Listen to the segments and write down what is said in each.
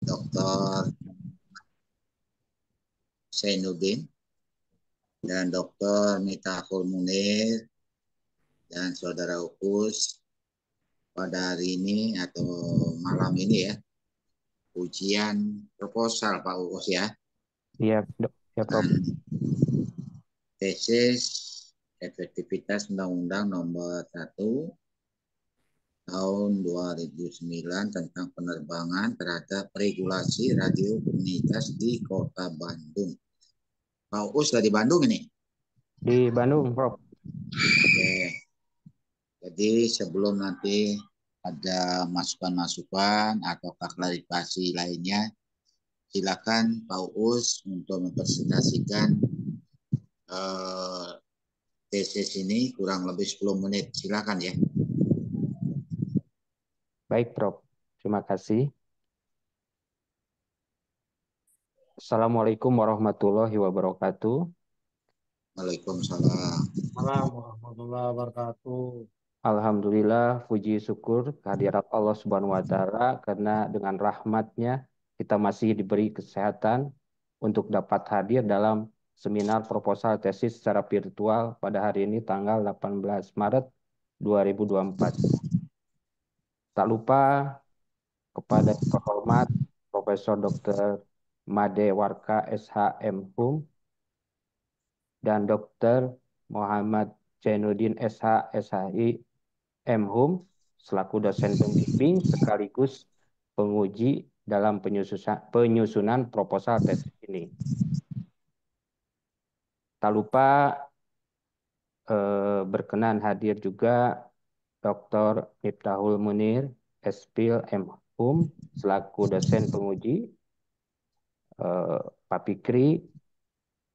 Dr. Zainuddin dan Dr. Miftahul Munir dan Saudara Ukus pada hari ini atau malam ini ya, ujian proposal Pak Ukus ya, Iya, ya, Prof. tesis efektivitas Undang-Undang Nomor 1 Tahun 2009 tentang penerbangan terhadap regulasi radio komunitas di Kota Bandung. Pak Ukus dari Bandung ini. Di Bandung, Prof. Oke. Jadi sebelum nanti ada masukan-masukan atau klarifikasi lainnya, silakan Pak Uus untuk mempresentasikan tesis ini kurang lebih 10 menit. Silakan ya. Baik, Prof. Terima kasih. Assalamualaikum warahmatullahi wabarakatuh. Waalaikumsalam. Assalamualaikum warahmatullahi wabarakatuh. Alhamdulillah, puji syukur kehadirat Allah Subhanahu wa Ta'ala karena dengan rahmatnya kita masih diberi kesehatan untuk dapat hadir dalam seminar proposal tesis secara virtual pada hari ini tanggal 18 Maret 2024. Tak lupa kepada yang terhormat Profesor Dr. Made Warka SHM Hum dan Dr. Muhammad Zainuddin SH SHI M Hum selaku dosen pembimbing sekaligus penguji dalam penyusunan proposal tesis ini. Tak lupa berkenan hadir juga Dr. Miftahul Munir Spil M Hum selaku dosen penguji, Pak Fikri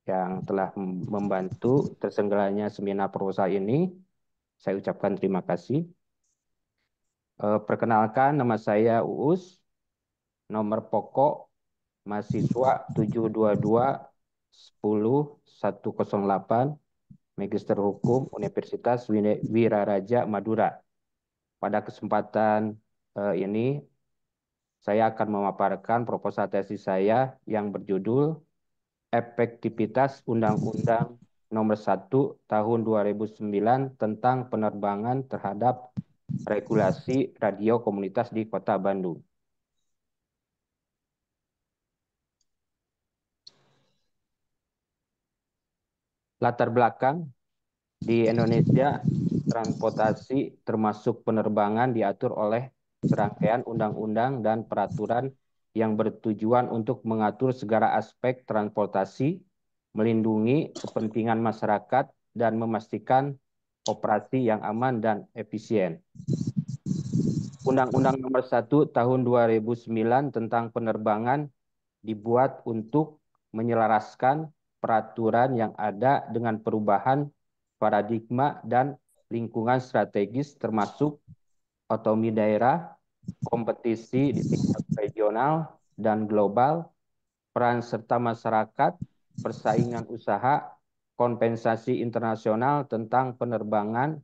yang telah membantu terselenggaranya seminar proposal ini. Saya ucapkan terima kasih. Perkenalkan, nama saya Uus, nomor pokok mahasiswa 722-10-108, Magister Hukum Universitas Wiraraja Madura. Pada kesempatan ini, saya akan memaparkan proposal tesis saya yang berjudul Efektivitas Undang-Undang Nomor 1 Tahun 2009 tentang Penerbangan terhadap Regulasi Radio Komunitas di Kota Bandung. Latar belakang di Indonesia, transportasi termasuk penerbangan diatur oleh serangkaian undang-undang dan peraturan yang bertujuan untuk mengatur segala aspek transportasi, melindungi kepentingan masyarakat, dan memastikan operasi yang aman dan efisien. Undang-Undang Nomor 1 Tahun 2009 tentang penerbangan dibuat untuk menyelaraskan peraturan yang ada dengan perubahan paradigma dan lingkungan strategis termasuk otonomi daerah, kompetisi di tingkat regional dan global, peran serta masyarakat, persaingan usaha, kompensasi internasional tentang penerbangan,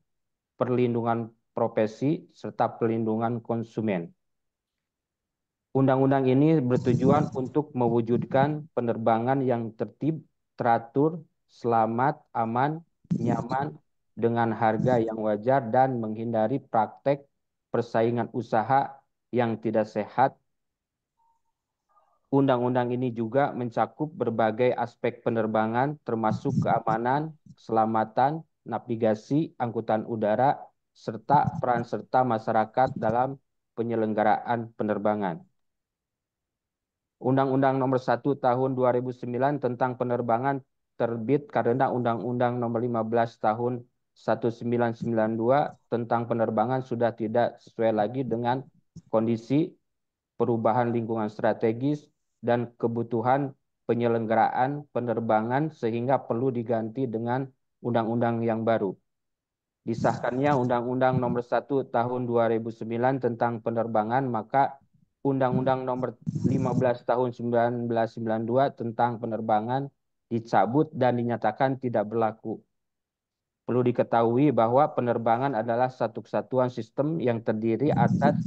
perlindungan profesi, serta perlindungan konsumen. Undang-undang ini bertujuan untuk mewujudkan penerbangan yang tertib, teratur, selamat, aman, nyaman, dengan harga yang wajar, dan menghindari praktek persaingan usaha yang tidak sehat. Undang-undang ini juga mencakup berbagai aspek penerbangan, termasuk keamanan, keselamatan, navigasi, angkutan udara, serta peran serta masyarakat dalam penyelenggaraan penerbangan. Undang-Undang Nomor 1 Tahun 2009 tentang penerbangan terbit karena Undang-Undang Nomor 15 Tahun 1992 tentang penerbangan sudah tidak sesuai lagi dengan kondisi perubahan lingkungan strategis dan kebutuhan penyelenggaraan penerbangan sehingga perlu diganti dengan undang-undang yang baru. Disahkannya Undang-Undang Nomor 1 Tahun 2009 tentang penerbangan, maka Undang-Undang Nomor 15 Tahun 1992 tentang penerbangan dicabut dan dinyatakan tidak berlaku. Perlu diketahui bahwa penerbangan adalah satu kesatuan sistem yang terdiri atas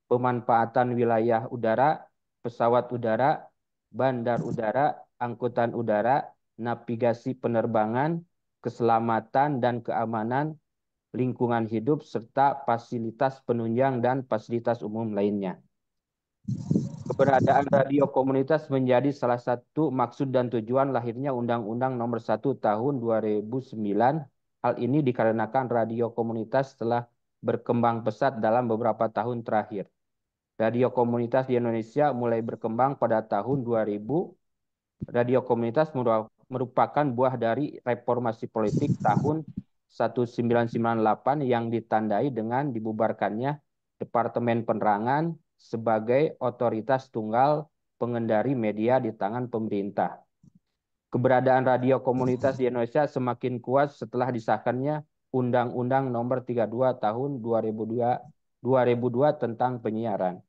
pemanfaatan wilayah udara, pesawat udara, bandar udara, angkutan udara, navigasi penerbangan, keselamatan dan keamanan, lingkungan hidup, serta fasilitas penunjang dan fasilitas umum lainnya. Keberadaan radio komunitas menjadi salah satu maksud dan tujuan lahirnya Undang-Undang Nomor 1 Tahun 2009. Hal ini dikarenakan radio komunitas telah berkembang pesat dalam beberapa tahun terakhir. Radio komunitas di Indonesia mulai berkembang pada tahun 2000. Radio komunitas merupakan buah dari reformasi politik tahun 1998 yang ditandai dengan dibubarkannya Departemen Penerangan sebagai otoritas tunggal pengendali media di tangan pemerintah. Keberadaan radio komunitas di Indonesia semakin kuat setelah disahkannya Undang-Undang Nomor 32 Tahun 2002 tentang penyiaran.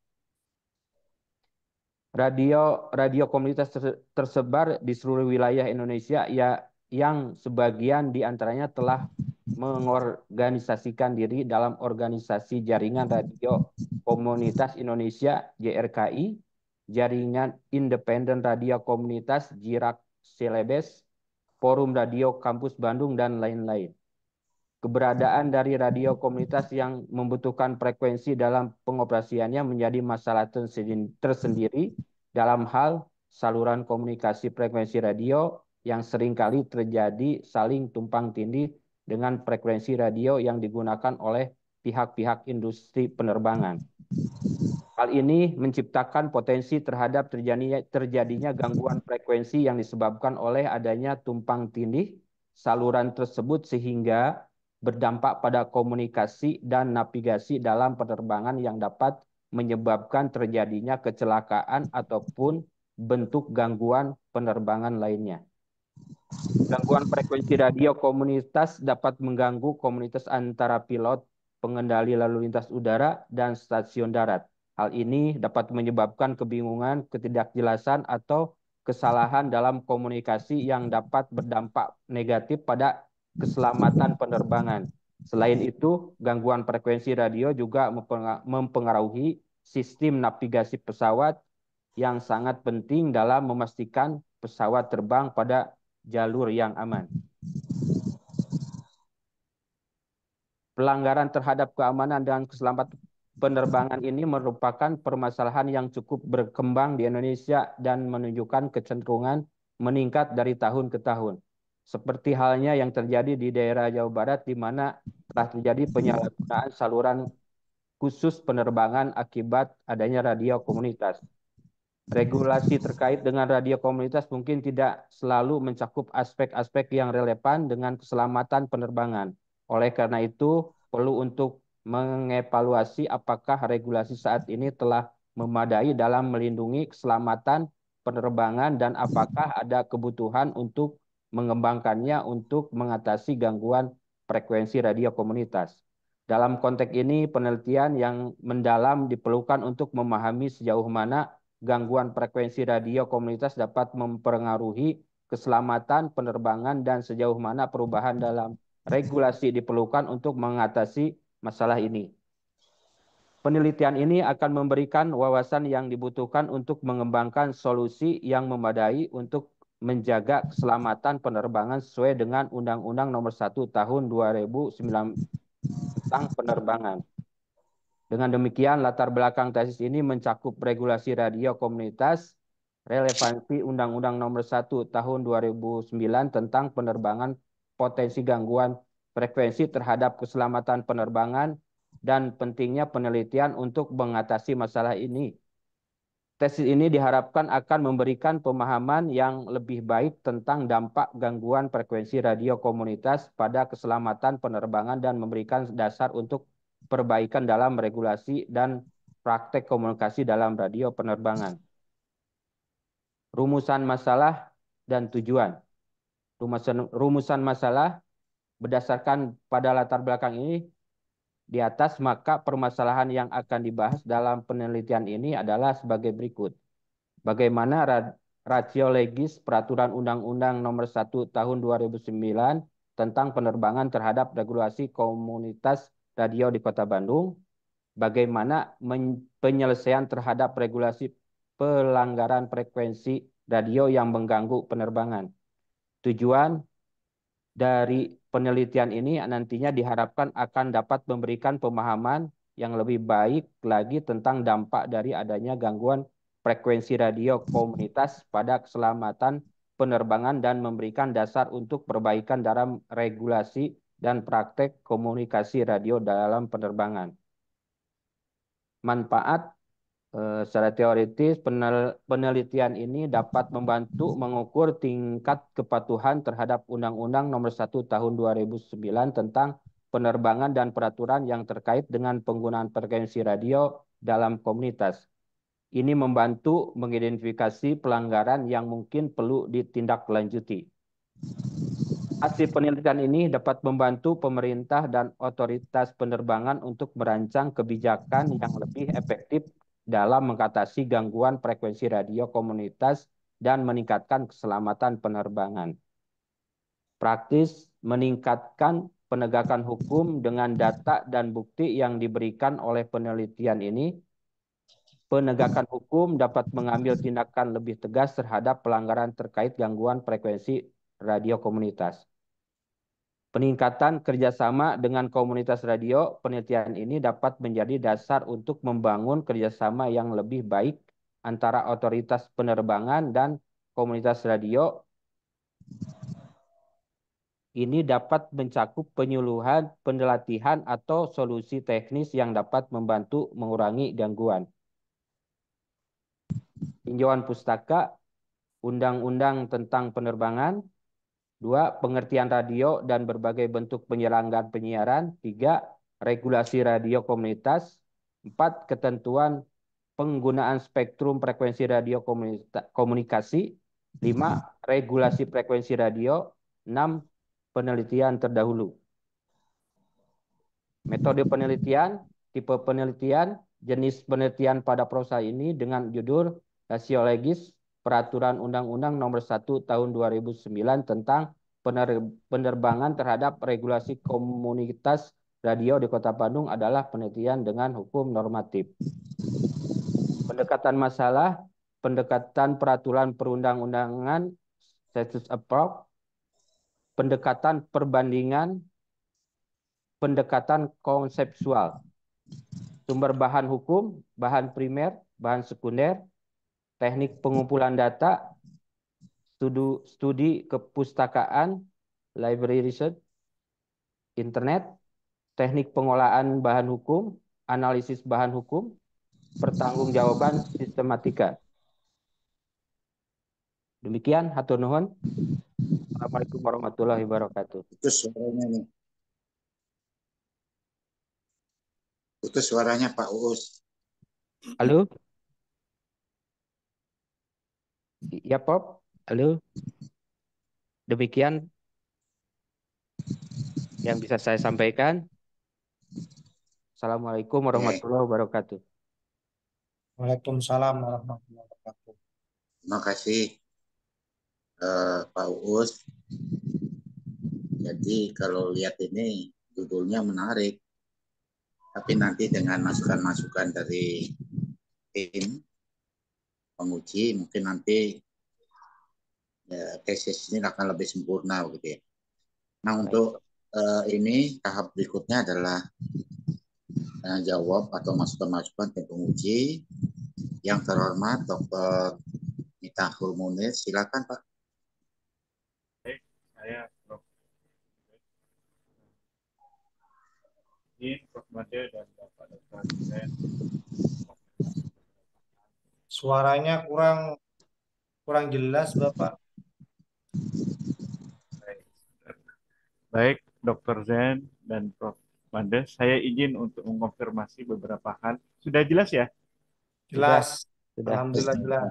Radio komunitas tersebar di seluruh wilayah Indonesia yang sebagian diantaranya telah mengorganisasikan diri dalam organisasi Jaringan Radio Komunitas Indonesia JRKI, Jaringan Independen Radio Komunitas JIRAK Celebes, Forum Radio Kampus Bandung, dan lain-lain. Keberadaan dari radio komunitas yang membutuhkan frekuensi dalam pengoperasiannya menjadi masalah tersendiri dalam hal saluran komunikasi frekuensi radio yang seringkali terjadi saling tumpang tindih dengan frekuensi radio yang digunakan oleh pihak-pihak industri penerbangan. Hal ini menciptakan potensi terhadap terjadinya gangguan frekuensi yang disebabkan oleh adanya tumpang tindih saluran tersebut sehingga berdampak pada komunikasi dan navigasi dalam penerbangan yang dapat menyebabkan terjadinya kecelakaan ataupun bentuk gangguan penerbangan lainnya. Gangguan frekuensi radio komunitas dapat mengganggu komunitas antara pilot, pengendali lalu lintas udara, dan stasiun darat. Hal ini dapat menyebabkan kebingungan, ketidakjelasan, atau kesalahan dalam komunikasi yang dapat berdampak negatif pada keselamatan penerbangan. Selain itu, gangguan frekuensi radio juga mempengaruhi sistem navigasi pesawat yang sangat penting dalam memastikan pesawat terbang pada jalur yang aman. Pelanggaran terhadap keamanan dan keselamatan penerbangan ini merupakan permasalahan yang cukup berkembang di Indonesia dan menunjukkan kecenderungan meningkat dari tahun ke tahun. Seperti halnya yang terjadi di daerah Jawa Barat, di mana telah terjadi penyalahgunaan saluran khusus penerbangan akibat adanya radio komunitas. Regulasi terkait dengan radio komunitas mungkin tidak selalu mencakup aspek-aspek yang relevan dengan keselamatan penerbangan. Oleh karena itu, perlu untuk mengevaluasi apakah regulasi saat ini telah memadai dalam melindungi keselamatan penerbangan dan apakah ada kebutuhan untuk mengembangkannya untuk mengatasi gangguan frekuensi radio komunitas. Dalam konteks ini, penelitian yang mendalam diperlukan untuk memahami sejauh mana gangguan frekuensi radio komunitas dapat mempengaruhi keselamatan penerbangan dan sejauh mana perubahan dalam regulasi diperlukan untuk mengatasi masalah ini. Penelitian ini akan memberikan wawasan yang dibutuhkan untuk mengembangkan solusi yang memadai untuk menjaga keselamatan penerbangan sesuai dengan Undang-Undang Nomor 1 Tahun 2009 tentang penerbangan. Dengan demikian, latar belakang tesis ini mencakup regulasi radio komunitas, relevansi Undang-Undang Nomor 1 Tahun 2009 tentang penerbangan, potensi gangguan frekuensi terhadap keselamatan penerbangan, dan pentingnya penelitian untuk mengatasi masalah ini. Tesis ini diharapkan akan memberikan pemahaman yang lebih baik tentang dampak gangguan frekuensi radio komunitas pada keselamatan penerbangan dan memberikan dasar untuk perbaikan dalam regulasi dan praktek komunikasi dalam radio penerbangan. Rumusan masalah dan tujuan. Rumusan masalah berdasarkan pada latar belakang ini di atas, maka permasalahan yang akan dibahas dalam penelitian ini adalah sebagai berikut. Bagaimana ratio legis peraturan Undang-Undang Nomor 1 Tahun 2009 tentang penerbangan terhadap regulasi komunitas radio di Kota Bandung, bagaimana penyelesaian terhadap regulasi pelanggaran frekuensi radio yang mengganggu penerbangan. Tujuan dari penelitian ini nantinya diharapkan akan dapat memberikan pemahaman yang lebih baik lagi tentang dampak dari adanya gangguan frekuensi radio komunitas pada keselamatan penerbangan dan memberikan dasar untuk perbaikan dalam regulasi dan praktek komunikasi radio dalam penerbangan. Manfaat secara teoritis, penelitian ini dapat membantu mengukur tingkat kepatuhan terhadap Undang-Undang Nomor 1 Tahun 2009 tentang penerbangan dan peraturan yang terkait dengan penggunaan frekuensi radio dalam komunitas. Ini membantu mengidentifikasi pelanggaran yang mungkin perlu ditindaklanjuti. Hasil penelitian ini dapat membantu pemerintah dan otoritas penerbangan untuk merancang kebijakan yang lebih efektif dalam mengatasi gangguan frekuensi radio komunitas dan meningkatkan keselamatan penerbangan. Praktis meningkatkan penegakan hukum dengan data dan bukti yang diberikan oleh penelitian ini. Penegakan hukum dapat mengambil tindakan lebih tegas terhadap pelanggaran terkait gangguan frekuensi radio komunitas. Peningkatan kerjasama dengan komunitas radio, penelitian ini dapat menjadi dasar untuk membangun kerjasama yang lebih baik antara otoritas penerbangan dan komunitas radio. Ini dapat mencakup penyuluhan, pelatihan, atau solusi teknis yang dapat membantu mengurangi gangguan. Tinjauan pustaka, Undang-Undang tentang Penerbangan. 2. Pengertian radio dan berbagai bentuk penyelenggaraan penyiaran. 3. Regulasi radio komunitas. 4. Ketentuan penggunaan spektrum frekuensi radio komunikasi. 5. Regulasi frekuensi radio. 6. Penelitian terdahulu. Metode penelitian, tipe penelitian, jenis penelitian pada prosa ini dengan judul Rasiologis Peraturan Undang-Undang Nomor 1 Tahun 2009 tentang penerbangan terhadap regulasi komunitas radio di Kota Bandung adalah penelitian dengan hukum normatif. Pendekatan masalah, pendekatan peraturan perundang-undangan, status approach, pendekatan perbandingan, pendekatan konseptual, sumber bahan hukum, bahan primer, bahan sekunder, teknik pengumpulan data, studi kepustakaan, library research, internet, teknik pengolahan bahan hukum, analisis bahan hukum, pertanggungjawaban sistematika. Demikian, hatur nuhun. Assalamualaikum warahmatullahi wabarakatuh. Putus suaranya nih. Putus suaranya Pak Uus. Halo? Ya, Pop. Halo? Demikian yang bisa saya sampaikan. Assalamualaikum warahmatullahi wabarakatuh. Waalaikumsalam warahmatullahi wabarakatuh. Terima kasih Pak Uus. Jadi kalau lihat ini judulnya menarik. Tapi nanti dengan masukan-masukan dari tim penguji mungkin nanti ya, tesis ini akan lebih sempurna begitu ya. Nah, untuk ini tahap berikutnya adalah jawab atau masukan-masukan tim penguji. Yang terhormat Dr. Miftahul Munir, silakan Pak. Baik, saya Prof. Prof. Made dan Bapak Dr. Hussein. Suaranya kurang jelas, Bapak. Baik, Dr. Zen dan Prof. Made, saya izin untuk mengonfirmasi beberapa hal. Sudah jelas ya? Jelas. Sudah. Alhamdulillah jelas.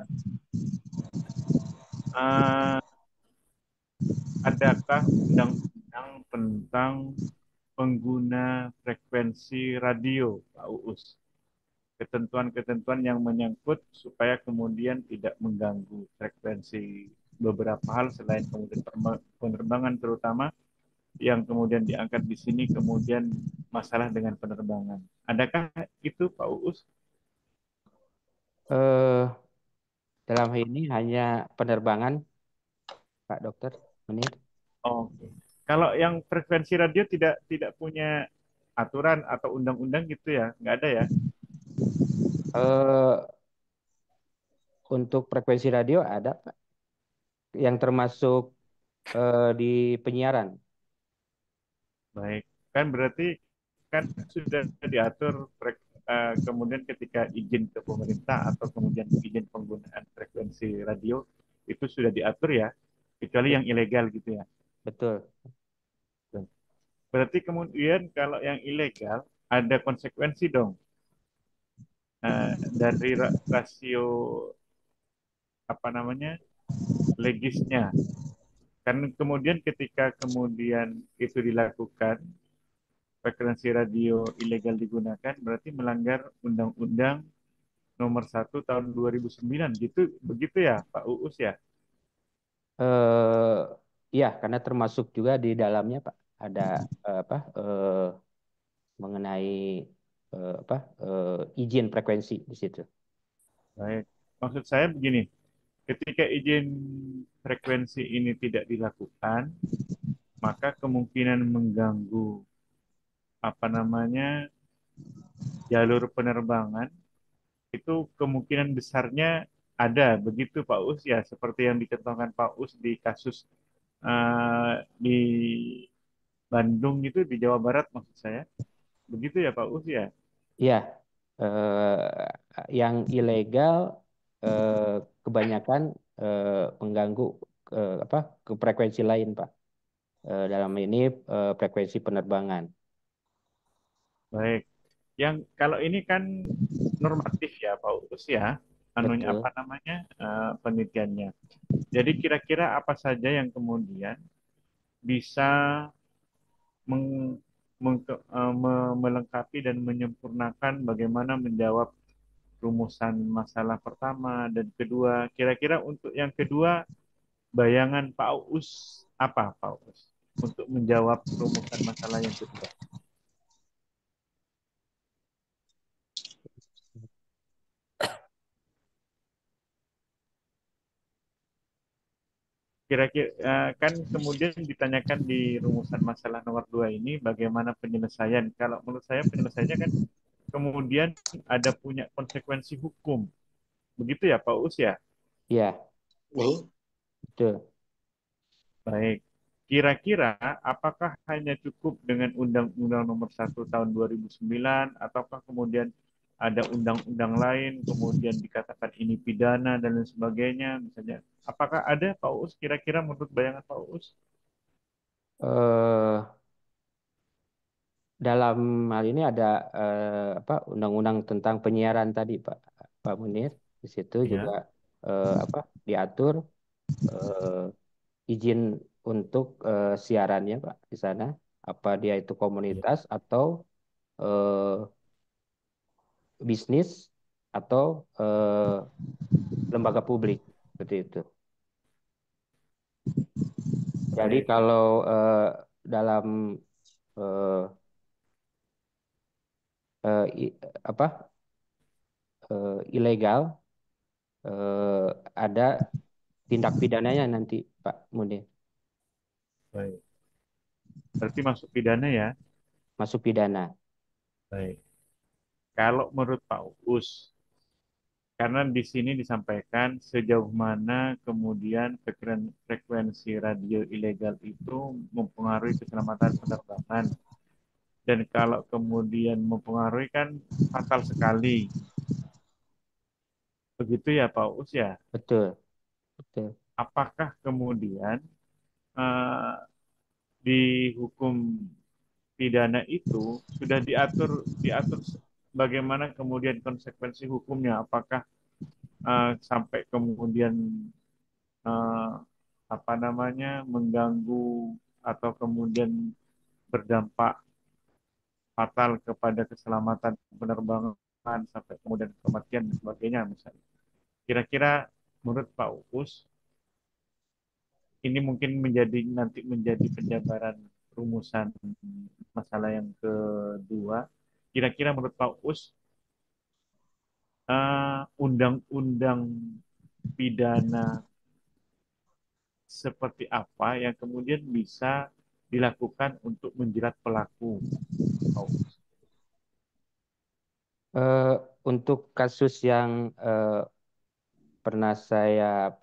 Adakah undang-undang tentang pengguna frekuensi radio, Pak Uus? Ketentuan-ketentuan yang menyangkut supaya kemudian tidak mengganggu frekuensi beberapa hal selain kemudian penerbangan terutama yang kemudian diangkat di sini kemudian masalah dengan penerbangan. Adakah itu Pak Uus? Dalam hal ini hanya penerbangan, Pak Dokter Munir. Oke. Kalau yang frekuensi radio tidak tidak punya aturan atau undang-undang gitu ya, nggak ada ya? Eh, untuk frekuensi radio ada, Pak, yang termasuk di penyiaran. Baik, kan berarti kan sudah diatur kemudian ketika izin ke pemerintah atau kemudian izin penggunaan frekuensi radio itu sudah diatur ya, kecuali yang ilegal gitu ya. Betul. Berarti kemudian kalau yang ilegal ada konsekuensi dong dari rasio apa namanya legisnya. Karena kemudian ketika kemudian itu dilakukan frekuensi radio ilegal digunakan berarti melanggar Undang-Undang nomor 1 tahun 2009 gitu begitu ya Pak Uus ya. Eh, ya, karena termasuk juga di dalamnya, Pak, ada apa mengenai apa izin frekuensi di situ. Baik. Maksud saya begini, ketika izin frekuensi ini tidak dilakukan, maka kemungkinan mengganggu apa namanya jalur penerbangan itu kemungkinan besarnya ada begitu Pak Us ya seperti yang diketahui Pak Us di kasus di Bandung itu di Jawa Barat maksud saya begitu ya Pak Us ya. Ya, yang ilegal eh, kebanyakan mengganggu apa ke frekuensi lain, Pak. Dalam ini frekuensi penerbangan. Baik. Yang kalau ini kan normatif ya Pak Us ya anunya apa Betul. namanya penelitiannya. Jadi kira-kira apa saja yang kemudian bisa melengkapi dan menyempurnakan bagaimana menjawab rumusan masalah pertama dan kedua. Kira-kira untuk yang kedua, bayangan Pak Uus apa Pak Uus untuk menjawab rumusan masalah yang kedua? Kira-kira kan kemudian ditanyakan di rumusan masalah nomor 2 ini bagaimana penyelesaian. Kalau menurut saya penyelesaiannya kan kemudian ada punya konsekuensi hukum. Begitu ya Pak Uus ya? Ya, Oh, betul. Baik. Kira-kira apakah hanya cukup dengan Undang-Undang Nomor 1 Tahun 2009 ataukah kemudian ada undang-undang lain kemudian dikatakan ini pidana dan lain sebagainya misalnya. Apakah ada Pak Uus kira-kira menurut bayangan Pak Uus? Eh, dalam hal ini ada apa undang-undang tentang penyiaran tadi, Pak Munir. Di situ juga Ya, apa diatur izin untuk siarannya, Pak, di sana. Apa dia itu ya, komunitas atau eh, bisnis atau lembaga publik seperti itu. Jadi baik, kalau dalam eh, apa ilegal ada tindak pidananya nanti, Pak Munir, baik. Berarti masuk pidana ya. masuk pidana. Baik. Kalau menurut Pak Uus, karena di sini disampaikan sejauh mana kemudian frekuensi radio ilegal itu mempengaruhi keselamatan penerbangan. Dan kalau kemudian mempengaruhi kan fatal sekali. Begitu ya Pak Us ya. Betul, betul. Apakah kemudian eh, di hukum pidana itu sudah diatur bagaimana kemudian konsekuensi hukumnya? Apakah sampai kemudian eh, apa namanya mengganggu atau kemudian berdampak fatal kepada keselamatan penerbangan sampai kemudian kematian dan sebagainya misalnya. Kira-kira menurut Pak Uus ini mungkin menjadi penjabaran rumusan masalah yang kedua. Kira-kira menurut Pak Uus undang-undang pidana seperti apa yang kemudian bisa dilakukan untuk menjerat pelaku. Oh, Eh, untuk kasus yang pernah saya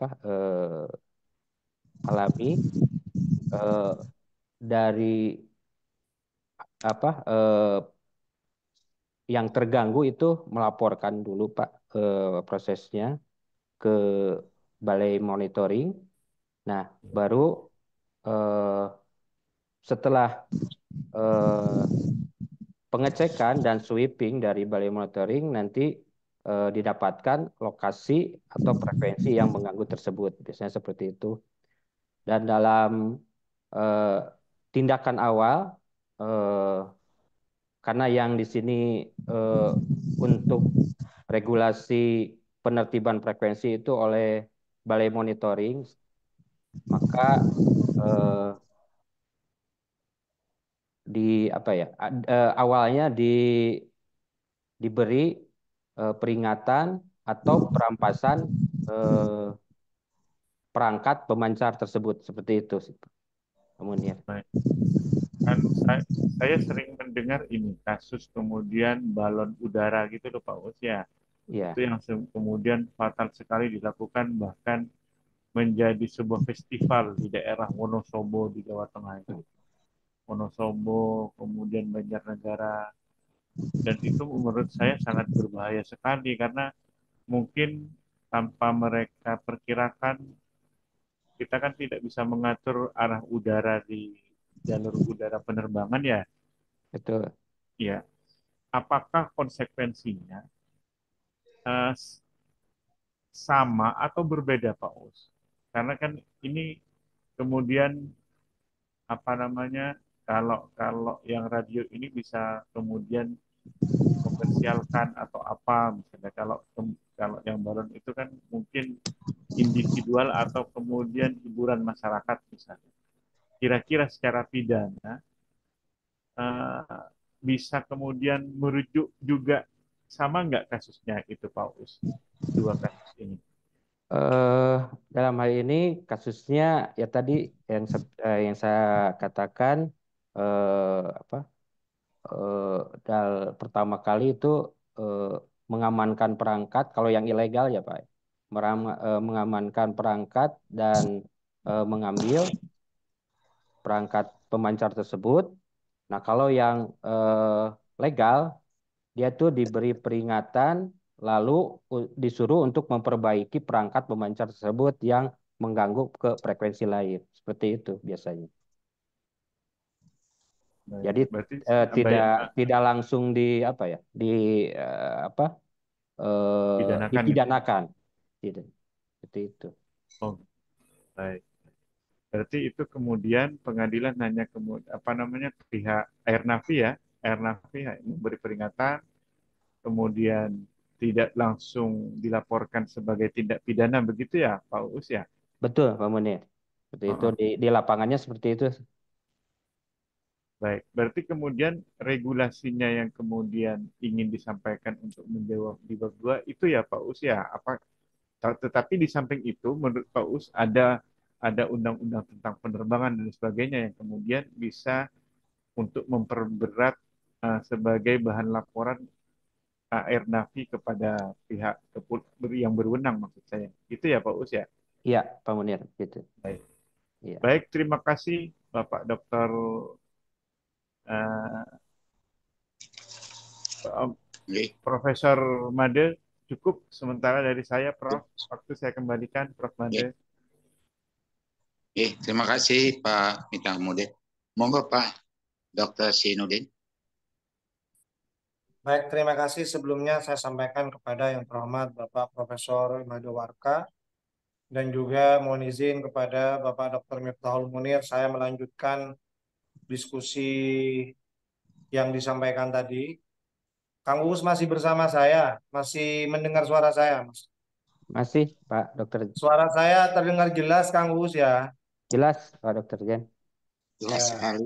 alami eh, dari yang terganggu itu melaporkan dulu Pak prosesnya ke Balai Monitoring. Nah, baru eh, setelah eh, pengecekan dan sweeping dari Balai Monitoring nanti didapatkan lokasi atau frekuensi yang mengganggu tersebut. Biasanya seperti itu. Dan dalam eh, tindakan awal, eh, karena yang di sini eh, untuk regulasi penertiban frekuensi itu oleh Balai Monitoring, maka eh, di apa ya awalnya diberi peringatan atau perampasan eh, perangkat pemancar tersebut seperti itu sih, Pak Munir. baik. Kan saya sering mendengar ini kasus kemudian balon udara gitu loh Pak Us ya. Itu Iya, yang kemudian fatal sekali dilakukan bahkan menjadi sebuah festival di daerah Wonosobo di Jawa Tengah itu. Wonosobo, kemudian Banjarnegara, dan itu menurut saya sangat berbahaya sekali karena mungkin tanpa mereka perkirakan kita kan tidak bisa mengatur arah udara di jalur udara penerbangan ya. betul. Ya, apakah konsekuensinya eh, sama atau berbeda Pak Us? Karena kan ini kemudian apa namanya kalau kalau yang radio ini bisa kemudian dikomersialkan atau apa misalnya kalau yang balon itu kan mungkin individual atau kemudian hiburan masyarakat misalnya. Kira-kira secara pidana eh, bisa kemudian merujuk juga sama nggak kasusnya itu Pak Us? Dua kasus ini. eh Dalam hal ini kasusnya ya tadi yang saya katakan apa pertama kali itu eh, mengamankan perangkat kalau yang ilegal ya Pak, mengamankan perangkat dan mengambil perangkat pemancar tersebut. Nah, kalau yang legal, dia tuh diberi peringatan, lalu disuruh untuk memperbaiki perangkat pemancar tersebut yang mengganggu ke frekuensi lain. Seperti itu biasanya. Baik. Jadi Berarti tidak baik, tidak langsung di apa ya, apa pidanakan gitu ya. dipidanakan. Tidak, seperti itu. Oh, baik. Berarti itu kemudian pengadilan hanya kemudian apa namanya pihak Airnavi ya, Airnavi memberi peringatan, kemudian tidak langsung dilaporkan sebagai tindak pidana begitu ya, Pak Uus ya. Betul, Pak Munir. Seperti itu Heeh. di lapangannya seperti itu. Baik, berarti kemudian regulasinya yang kemudian ingin disampaikan untuk menjawab di bab 2 itu ya Pak Uus ya. Tetapi di samping itu menurut Pak Uus ada undang-undang tentang penerbangan dan sebagainya yang kemudian bisa untuk memperberat sebagai bahan laporan Airnavi kepada pihak yang berwenang maksud saya. Itu ya Pak Us ya. Iya, Pak Munir, gitu. Baik. Iya. Baik, terima kasih Bapak Dokter Oke, Profesor Made. Cukup sementara dari saya, Prof. Waktu saya kembalikan, Prof. oke. Made. Oke, terima kasih Pak Bintang Mude. Monggo Pak Dr. Sinudin. Baik, terima kasih sebelumnya saya sampaikan kepada yang terhormat Bapak Profesor Imado Warka dan juga mohon izin kepada Bapak Dr. Miftahul Munir saya melanjutkan diskusi yang disampaikan tadi. Kang Uus masih bersama saya, masih mendengar suara saya, Mas. Masih, Pak Dokter. Suara saya terdengar jelas, Kang Uus ya. Jelas, Pak Dokter Jen. Jelas Ya, sekali.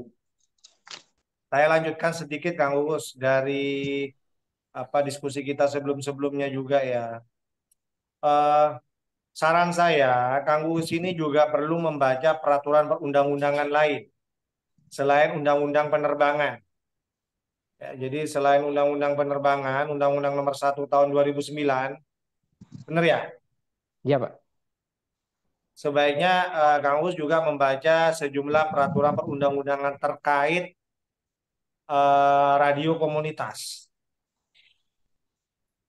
saya lanjutkan sedikit, Kang Uus, dari apa diskusi kita sebelum-sebelumnya juga ya. Eh, saran saya, Kang Uus ini juga perlu membaca peraturan perundang-undangan lain selain undang-undang penerbangan. Ya, jadi selain undang-undang penerbangan, Undang-Undang Nomor 1 Tahun 2009, benar ya? Iya, Pak. Sebaiknya Kang Uus juga membaca sejumlah peraturan perundang-undangan terkait radio komunitas.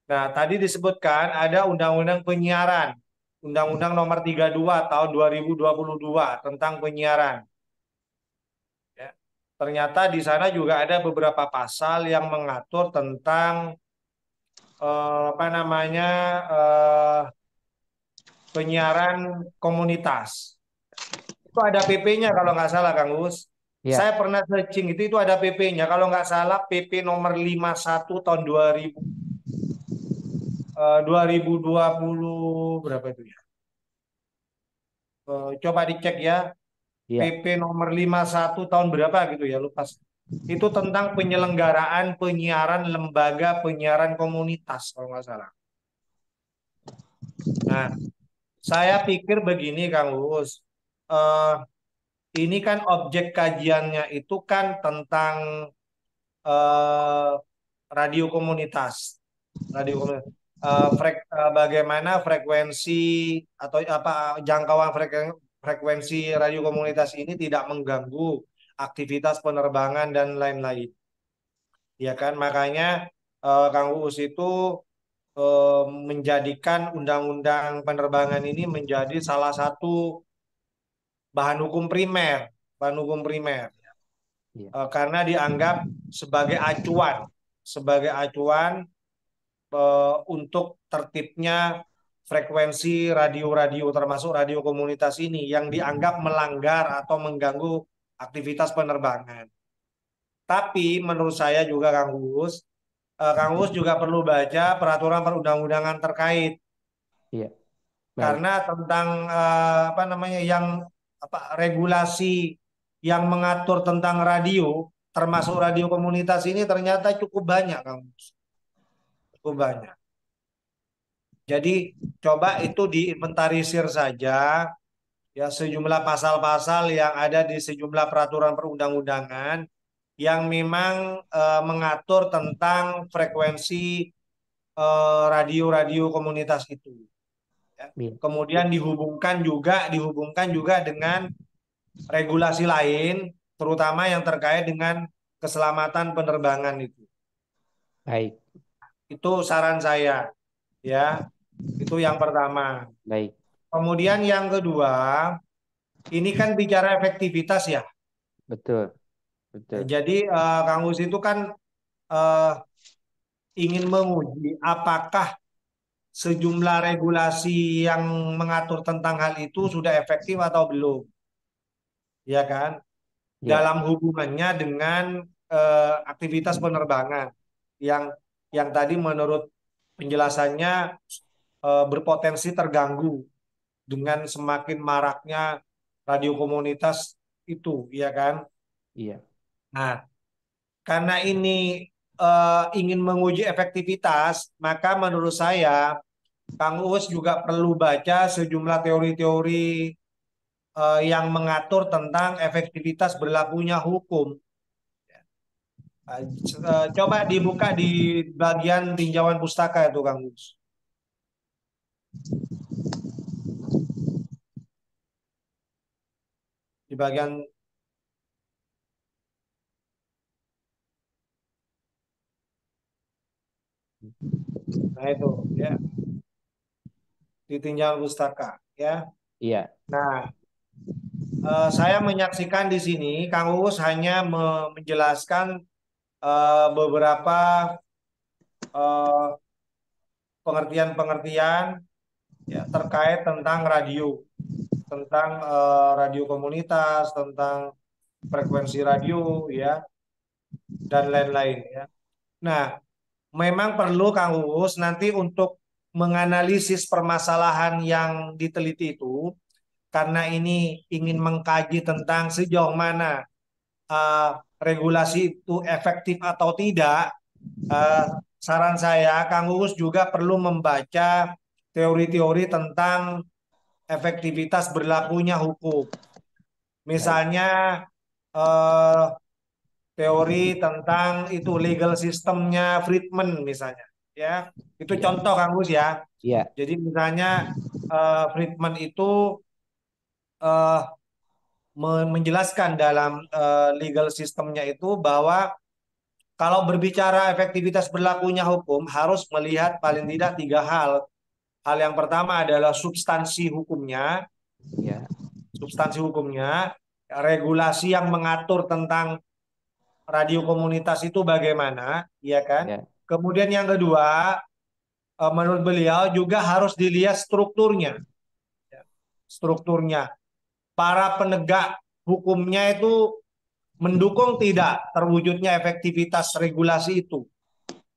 Nah, tadi disebutkan ada Undang-Undang Penyiaran, Undang-Undang Nomor 32 Tahun 2022 tentang penyiaran. Ya. Ternyata di sana juga ada beberapa pasal yang mengatur tentang apa namanya penyiaran komunitas. Itu ada PP-nya kalau nggak salah, Kang Gus. Iya, Saya pernah searching itu ada PP-nya. Kalau nggak salah PP nomor 51 tahun 2020 berapa itu ya? Coba dicek ya. iya, PP nomor 51 tahun berapa gitu ya, lupa. Itu tentang penyelenggaraan penyiaran lembaga penyiaran komunitas kalau nggak salah. Nah, saya pikir begini Kang Uus. Eh, ini kan objek kajiannya itu kan tentang eh, radio komunitas. Radio komunitas. Bagaimana frekuensi atau apa jangkauan frekuensi radio komunitas ini tidak mengganggu aktivitas penerbangan dan lain-lain. Ya kan, makanya Kang Uus itu menjadikan undang-undang penerbangan ini menjadi salah satu bahan hukum primer, bahan hukum primer. iya. Karena dianggap sebagai acuan untuk tertibnya frekuensi radio-radio termasuk radio komunitas ini yang dianggap melanggar atau mengganggu aktivitas penerbangan. Tapi menurut saya juga Kang Gus juga perlu baca peraturan perundang-undangan terkait Iya, baik. karena tentang apa namanya yang apa regulasi yang mengatur tentang radio termasuk radio komunitas ini ternyata cukup banyak, Kang Gus. Cukup banyak. Jadi coba itu diinventarisir saja ya sejumlah pasal-pasal yang ada di sejumlah peraturan perundang-undangan yang memang mengatur tentang frekuensi radio-radio komunitas itu. Ya. Iya, Kemudian dihubungkan juga dengan regulasi lain, terutama yang terkait dengan keselamatan penerbangan itu. baik, Itu saran saya, ya. Itu yang pertama. baik. Kemudian yang kedua, ini kan bicara efektivitas ya. Betul, Ya, betul. jadi Kang Us itu kan eh, ingin menguji apakah sejumlah regulasi yang mengatur tentang hal itu sudah efektif atau belum, ya kan? Iya, Dalam hubungannya dengan aktivitas penerbangan yang tadi menurut penjelasannya berpotensi terganggu dengan semakin maraknya radio komunitas itu, ya kan? iya, Nah, karena ini ingin menguji efektivitas, maka menurut saya Kang Uus juga perlu baca sejumlah teori-teori yang mengatur tentang efektivitas berlakunya hukum. Coba dibuka di bagian tinjauan pustaka itu Kang Uus. Di bagian nah itu ya di tinjauan pustaka ya. iya, Nah, saya menyaksikan di sini Kang Uus hanya menjelaskan beberapa eh, pengertian-pengertian ya terkait tentang radio, tentang radio komunitas, tentang frekuensi radio ya dan lain-lain ya. Nah, memang perlu Kang Uus nanti untuk menganalisis permasalahan yang diteliti itu karena ini ingin mengkaji tentang sejauh mana eh, regulasi itu efektif atau tidak. eh, Saran saya, Kang Uus juga perlu membaca teori-teori tentang efektivitas berlakunya hukum. Baik. Misalnya eh, teori tentang itu legal sistemnya Friedman misalnya, ya itu Ya. contoh Kang Gus ya. Ya. Jadi misalnya Friedman itu eh, menjelaskan dalam legal sistemnya itu bahwa kalau berbicara efektivitas berlakunya hukum harus melihat paling tidak tiga hal. Hal yang pertama adalah substansi hukumnya, Ya. regulasi yang mengatur tentang radio komunitas itu bagaimana, ya kan? Ya. Kemudian yang kedua, menurut beliau juga harus dilihat strukturnya, ya. Strukturnya. Para penegak hukumnya itu mendukung tidak terwujudnya efektivitas regulasi itu.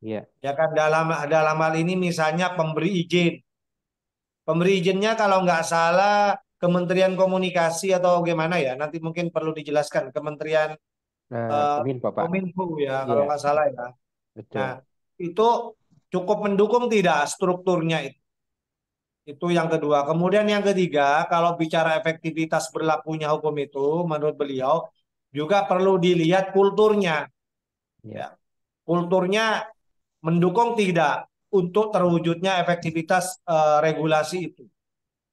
Ya. Ya kan dalam hal ini misalnya pemberi izin. Pemberi izinnya kalau nggak salah Kementerian Komunikasi atau gimana ya, nanti mungkin perlu dijelaskan Kementerian Kominfo, Pak. Kominfo ya kalau Iya, nggak salah ya. Nah, betul. itu cukup mendukung tidak strukturnya itu. Itu yang kedua. Kemudian yang ketiga, kalau bicara efektivitas berlakunya hukum itu, menurut beliau juga perlu dilihat kulturnya. Ya. Ya. Kulturnya mendukung tidak untuk terwujudnya efektivitas regulasi itu.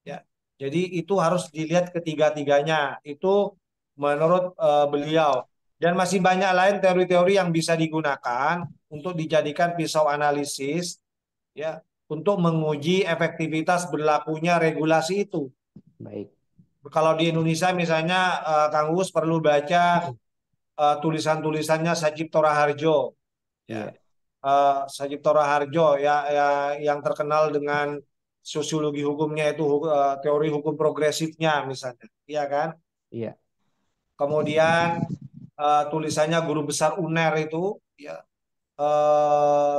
Ya. Jadi itu harus dilihat ketiga-tiganya. Itu menurut beliau. Dan masih banyak lain teori-teori yang bisa digunakan untuk dijadikan pisau analisis, ya, untuk menguji efektivitas berlakunya regulasi itu. Baik. Kalau di Indonesia misalnya Kang Uus perlu baca tulisan-tulisannya Sajib Toraharjo, ya. Iya. Sajib Toraharjo ya, ya yang terkenal dengan sosiologi hukumnya itu teori hukum progresifnya misalnya, iya kan? Iya. Kemudian tulisannya guru besar UNER itu, ya,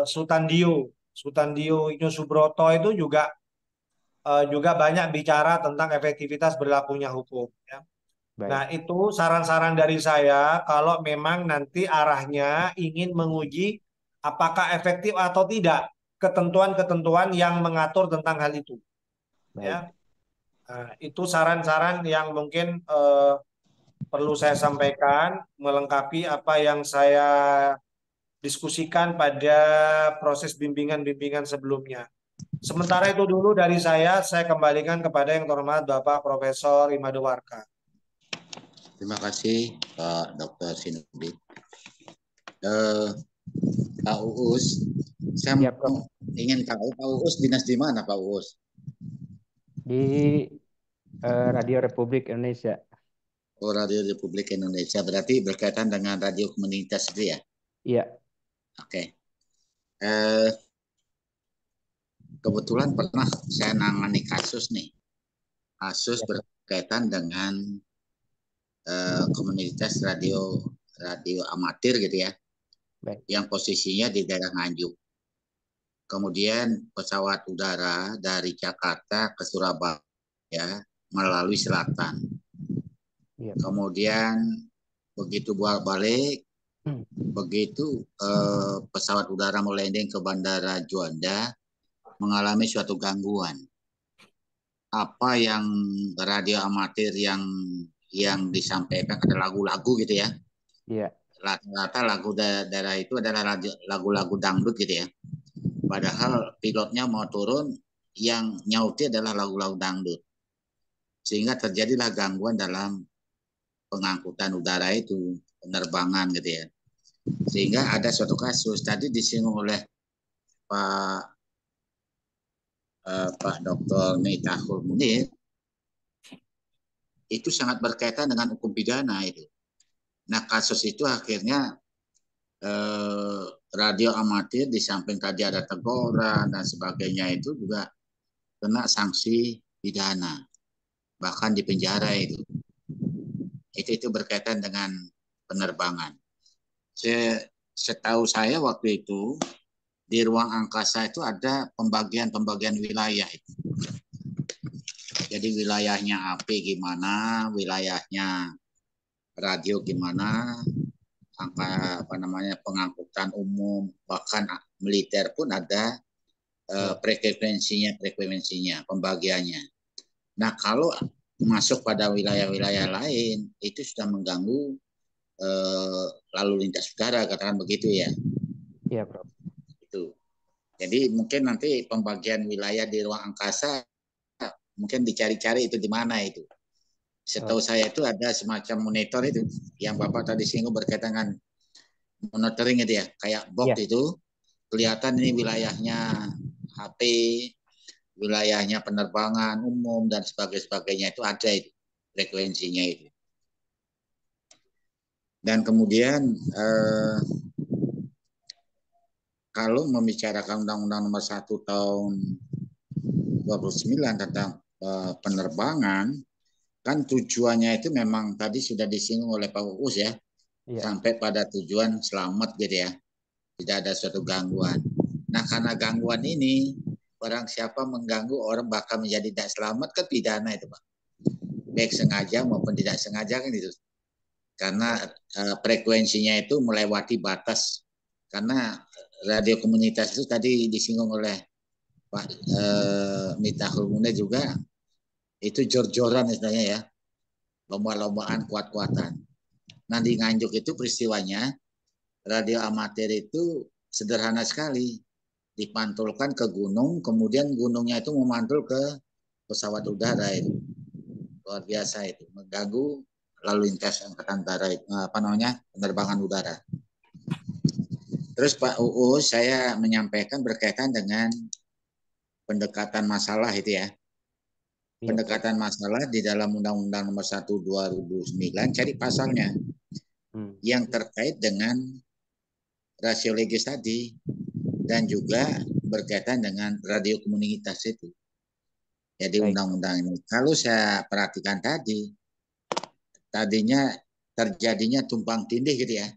Sutandio Inyo Subroto itu juga banyak bicara tentang efektivitas berlakunya hukum. Ya. Baik. Nah, itu saran-saran dari saya kalau memang nanti arahnya ingin menguji apakah efektif atau tidak ketentuan-ketentuan yang mengatur tentang hal itu. Baik. Ya. Nah, itu saran-saran yang mungkin perlu saya sampaikan melengkapi apa yang saya diskusikan pada proses bimbingan-bimbingan sebelumnya. Sementara itu dulu dari saya kembalikan kepada yang terhormat Bapak Profesor Imadewarka. Terima kasih Pak Dr. Sinudin. Pak Uus, saya Ya, Prof. ingin tahu Pak Uus dinas di mana Pak Uus? Di Radio Republik Indonesia. Oh, Radio Republik Indonesia, berarti berkaitan dengan radio komunitas itu ya? Iya. Oke. Kebetulan pernah saya nangani kasus nih. Kasus Ya, berkaitan dengan komunitas radio amatir gitu ya. baik. Yang posisinya di daerah Nganjuk. Kemudian pesawat udara dari Jakarta ke Surabaya melalui selatan. Ya. Kemudian begitu balik, begitu pesawat udara melanding ke Bandara Juanda, mengalami suatu gangguan. Apa yang radio amatir yang disampaikan ada lagu-lagu gitu ya. Iya. Rata-rata lagu daerah itu adalah lagu-lagu dangdut gitu ya. Padahal pilotnya mau turun, yang nyauti adalah lagu-lagu dangdut. Sehingga terjadilah gangguan dalam pengangkutan udara itu, penerbangan gitu ya. Sehingga ada suatu kasus, tadi disinggung oleh Pak Dr. Miftahul Munir, itu sangat berkaitan dengan hukum pidana itu. Nah, kasus itu akhirnya radio amatir di samping tadi ada teguran dan sebagainya itu juga kena sanksi pidana, bahkan di penjara itu. Itu berkaitan dengan penerbangan. Setahu saya waktu itu di ruang angkasa itu ada pembagian wilayah itu. Jadi wilayahnya AP gimana, wilayahnya radio gimana, pengangkutan umum, bahkan militer pun ada frekuensinya, pembagiannya. Nah, kalau masuk pada wilayah-wilayah lain, itu sudah mengganggu lalu lintas udara, katakan begitu ya. Iya, Prof. Itu. Jadi mungkin nanti pembagian wilayah di ruang angkasa mungkin dicari-cari itu di mana itu. Setahu saya itu ada semacam monitor itu yang Bapak tadi singgung berkaitan dengan monitoring itu ya, kayak box itu kelihatan ini wilayahnya HP, wilayahnya penerbangan umum dan sebagainya itu ada itu frekuensinya itu. Dan kemudian kalau membicarakan Undang-Undang Nomor 1 tahun 29 tentang penerbangan, kan tujuannya itu memang tadi sudah disinggung oleh Pak Uus ya, sampai pada tujuan selamat gitu ya, tidak ada suatu gangguan. Nah, karena gangguan ini, barang siapa mengganggu orang bakal menjadi tidak selamat kan pidana itu Pak, baik sengaja maupun tidak sengaja kan itu, karena frekuensinya itu melewati batas, karena radio komunitas itu tadi disinggung oleh Pak Miftahul Munir juga, itu jor-joran istilahnya ya, lomba-lombaan kuat-kuatan. Nah di Nganjuk itu peristiwanya radio amatir itu sederhana sekali, dipantulkan ke gunung, kemudian gunungnya itu memantul ke pesawat udara itu, luar biasa itu, mengganggu lalu lintas angkatan darat, penerbangan udara. Terus Pak Uus, saya menyampaikan berkaitan dengan pendekatan masalah itu ya. Pendekatan masalah di dalam Undang-Undang Nomor 1 2009, cari pasalnya yang terkait dengan rasio legis tadi dan juga berkaitan dengan radio komunitas itu. Jadi undang-undang ini, kalau saya perhatikan tadinya terjadinya tumpang tindih gitu ya.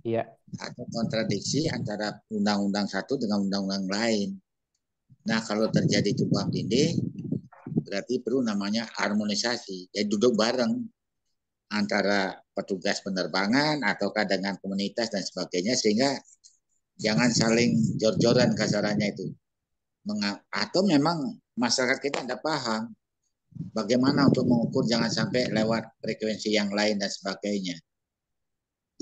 Iya. Atau kontradiksi antara undang-undang satu dengan undang-undang lain. Nah, kalau terjadi tumpang tindih, berarti perlu namanya harmonisasi. Jadi duduk bareng antara petugas penerbangan ataukah dengan komunitas dan sebagainya, sehingga jangan saling jor-joran kasarannya itu. Atau memang masyarakat kita tidak paham bagaimana untuk mengukur jangan sampai lewat frekuensi yang lain dan sebagainya.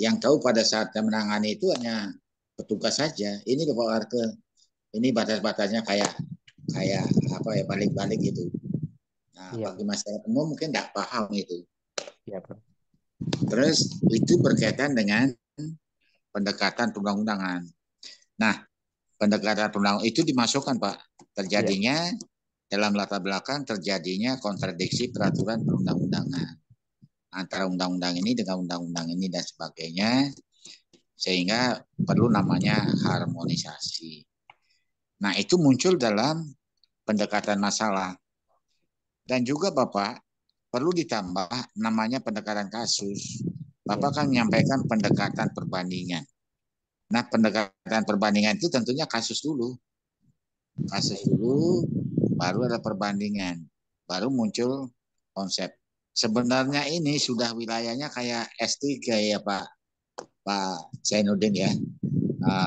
Yang tahu pada saat menangani itu hanya petugas saja. Ini ke Warga, ini batas-batasnya kayak apa ya, balik-balik gitu. Nah, bagi masyarakat umum mungkin tidak paham itu. Ya, terus itu berkaitan dengan pendekatan perundang-undangan. Nah, pendekatan perundang-undangan itu dimasukkan Pak, terjadinya dalam latar belakang terjadinya kontradiksi peraturan perundang-undangan antara undang-undang ini dengan undang-undang ini dan sebagainya, sehingga perlu namanya harmonisasi. Nah, itu muncul dalam pendekatan masalah. Dan juga Bapak perlu ditambah namanya pendekatan kasus. Bapak kan menyampaikan pendekatan perbandingan. Nah, pendekatan perbandingan itu tentunya kasus dulu. Kasus dulu, baru ada perbandingan. Baru muncul konsep. Sebenarnya ini sudah wilayahnya kayak S3 ya Pak Zainuddin ya.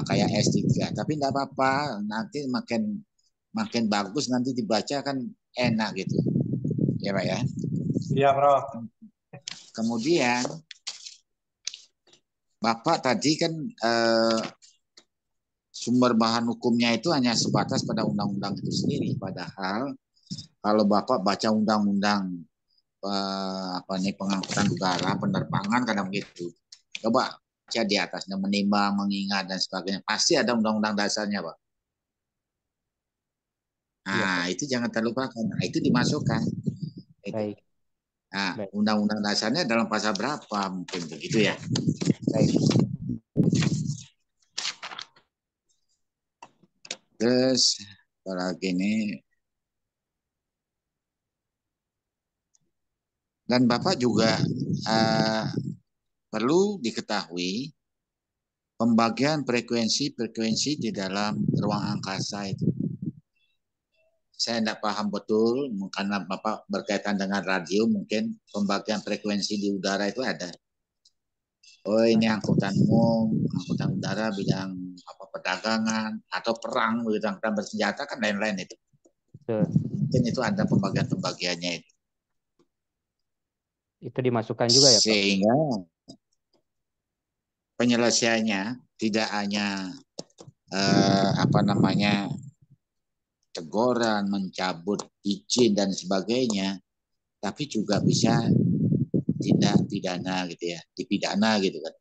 Kayak S3. Tapi tidak apa-apa, nanti makin bagus nanti dibaca kan enak gitu. Ya Pak ya. Iya, Bro. Kemudian Bapak tadi kan sumber bahan hukumnya itu hanya sebatas pada undang-undang itu sendiri. Padahal kalau Bapak baca undang-undang pengangkutan udara, penerbangan kadang begitu. Coba baca di atasnya, menimbang, mengingat dan sebagainya. Pasti ada undang-undang dasarnya, Pak. Nah, itu jangan terlupakan. Nah, itu dimasukkan. Baik. Nah, undang-undang dasarnya dalam pasal berapa mungkin begitu ya. Baik. Terus apalagi ini, dan Bapak juga perlu diketahui pembagian frekuensi di dalam ruang angkasa itu. Saya tidak paham betul karena Bapak berkaitan dengan radio, mungkin pembagian frekuensi di udara itu ada. Oh, ini angkutan umum, angkutan udara bidang apa perdagangan atau perang, bidang bersenjata kan lain-lain itu. mungkin itu ada pembagian-pembagiannya itu. Itu dimasukkan juga ya, Pak? Sehingga penyelesaiannya tidak hanya teguran, mencabut izin dan sebagainya, tapi juga bisa tindak pidana gitu ya, dipidana gitu kan.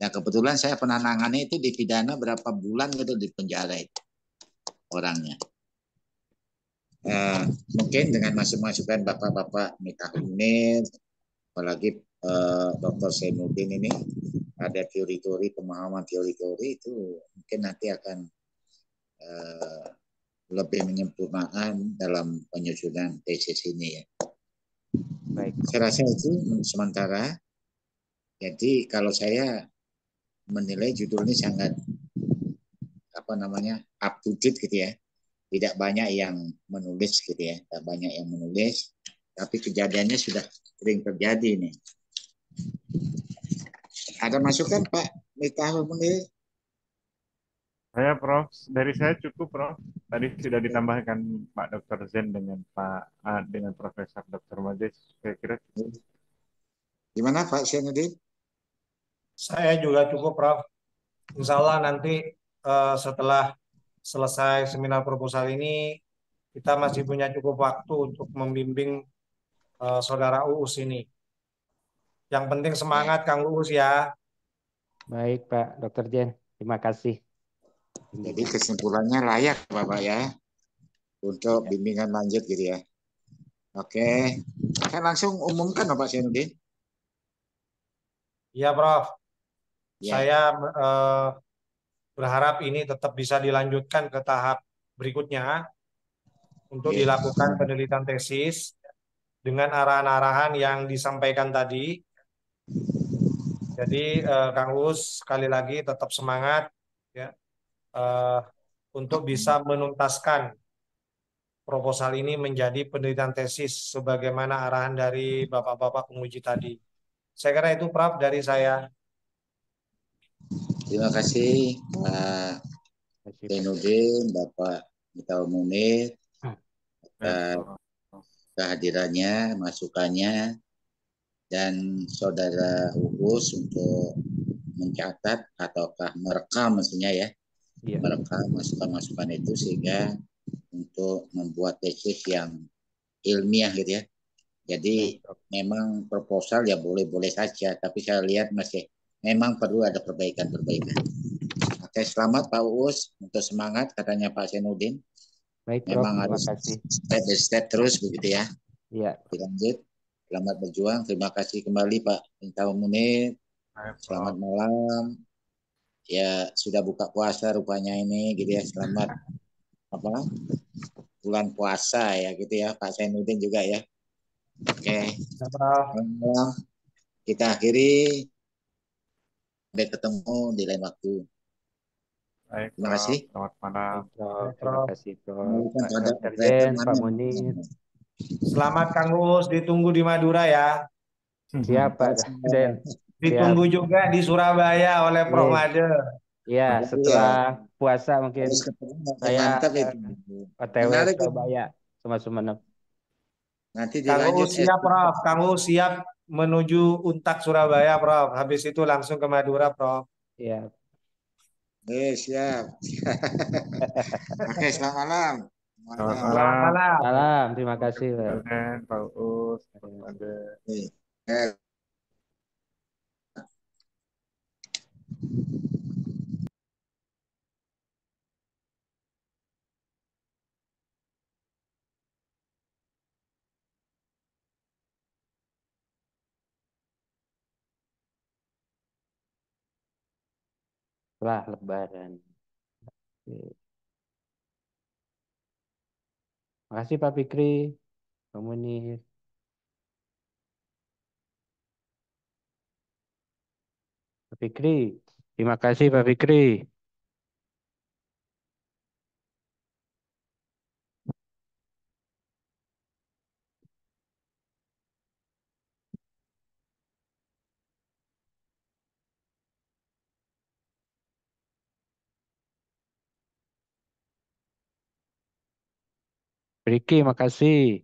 Nah kebetulan saya penanganannya itu dipidana berapa bulan gitu di penjara itu orangnya. Mungkin dengan masukan bapak-bapak Miftahul Munir, apalagi Dr. Zainuddin ini ada teori-teori, pemahaman teori-teori itu mungkin nanti akan lebih menyempurnakan dalam penyusunan tesis ini ya. Baik. Saya rasa itu sementara. Jadi kalau saya menilai judul ini sangat up to date gitu ya. Tidak banyak yang menulis gitu ya, tidak banyak yang menulis, tapi kejadiannya sudah sering terjadi nih. Ada masukan Pak Miftahul Munir? Saya Prof, dari saya cukup Prof. Tadi sudah ditambahkan Pak Dr. Zen dengan dengan Profesor Dr. Majid. Saya kira cukup. Gimana Pak Zainuddin? Saya juga cukup, Prof. Insya Allah nanti setelah selesai seminar proposal ini, kita masih punya cukup waktu untuk membimbing saudara Uus ini. Yang penting semangat Kang Uus ya. Baik, Pak Dr. Jen. Terima kasih. Jadi kesimpulannya layak Bapak ya untuk bimbingan lanjut gitu ya. Oke, saya langsung umumkan Pak Zainuddin. Iya, Prof. Ya, Saya berharap ini tetap bisa dilanjutkan ke tahap berikutnya untuk ya. dilakukan penelitian tesis dengan arahan-arahan yang disampaikan tadi. Jadi Kang Uus sekali lagi tetap semangat ya untuk bisa menuntaskan proposal ini menjadi penelitian tesis sebagaimana arahan dari Bapak-bapak penguji tadi. Saya kira itu Prof dari saya. Terima kasih Pak Zainuddin, Bapak Miftahul Munir Baik, atas Prof. kehadirannya, masukannya, dan saudara Uus untuk mencatat ataukah merekam maksudnya ya, Iya. merekam masukan-masukan itu sehingga untuk membuat tesis yang ilmiah gitu ya. Jadi memang proposal ya boleh-boleh saja, tapi saya lihat masih memang perlu ada perbaikan-perbaikan. Oke, selamat Pak Uus untuk semangat katanya Pak Zainuddin. Baik, Prof. Memang Terima harus kasih. step by step terus begitu ya. Iya. Dilanjut. Selamat berjuang. Terima kasih kembali Pak Miftahul Munir. Baik, Selamat Prof. malam. Ya sudah buka puasa rupanya ini gitu ya. Selamat bulan puasa ya gitu ya Pak Zainuddin juga ya. Oke. Ya, Prof. Kita akhiri. Sampai ketemu di lain waktu. Baik, Terima Prof. kasih. Selamat malam. Baik, Prof. Baik, Terima Prof. kasih, Prof. Kembalikan Pak pada Dr. operator Jen, Pak mana? Munir. Selamat Kang Uus, ditunggu di Madura ya. Siap, Pak Den. Siap. Ditunggu juga di Surabaya oleh Prof Iya, Made. iya, Iya, setelah puasa mungkin harus ketemu yang saya mantap itu. OTW Menarik itu. Surabaya sama Sumeneb. Nanti Kang dilanjut Uus siap, S3. Prof. Kang Uus siap menuju Untak Surabaya, Prof. Habis itu langsung ke Madura, Prof. Iya. Siap. Oke, selamat malam. Selamat Semuanya. Selamat malam. malam. Salam, terima Pak kasih, Dr. Pak. Zen, Pak Uus, Pak Made. Eh, Setelah Lebaran. Oke. Makasih Pak Fikri, Pak Munir. Pak Fikri, terima kasih Pak Fikri. Ricky, makasih.